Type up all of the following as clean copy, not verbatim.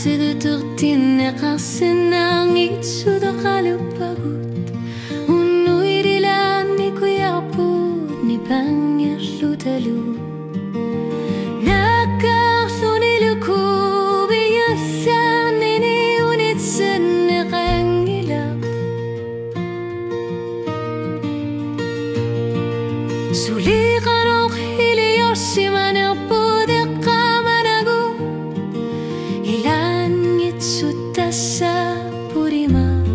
Asiguturtinne kassenangit sudakalupagut Unuirilani kuyaput ni pangerlutalu Nakarluniluku biyathanini unitsenne qangilaq Suliqaruq iliyorsimanerpudeqqamanagu Ilangitsutassa purimaq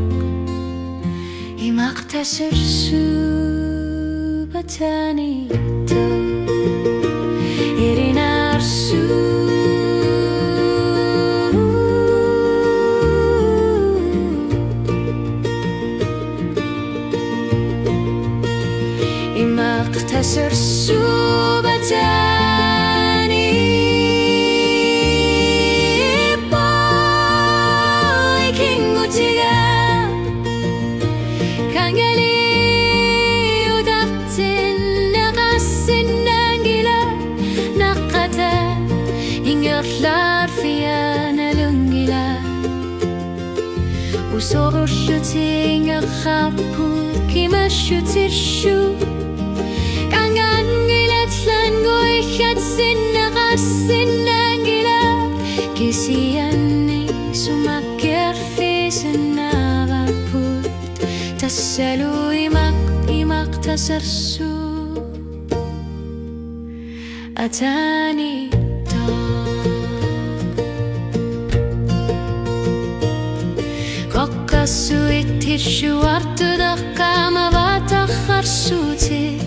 Imaqtasirsu batanito Irinarsu Imaqtasirsu batani Boy kingutiga Kangali udaptin naqassinangila Naqata ingerlar fiyana lungila Usorushuting aqaput kimashutishu Kisiani sumaker fisenavaput Tassalu imaq tasarsu Atani to Kokkasu ittishu artudaqama vatakharsutit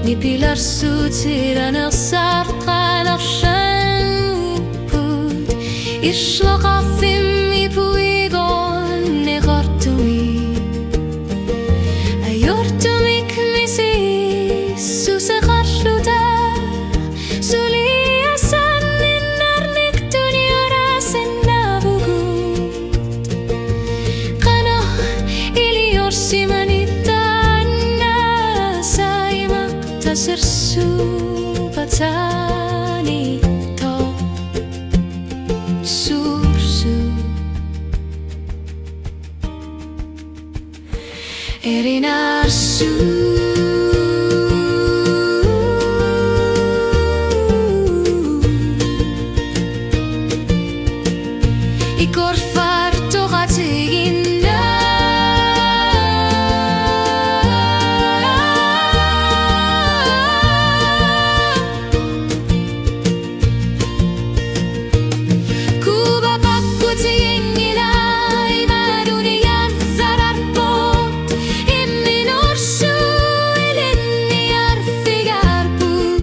Nipilar sutiran sarqal arshanput Ishlaqafim ipuigon neqartumi Ayortumik misis suseqarluta Suliasan ninarnik dunyorasen nabugut Qana iliyorsimanit Tasirsu batani to sursu Irinarsu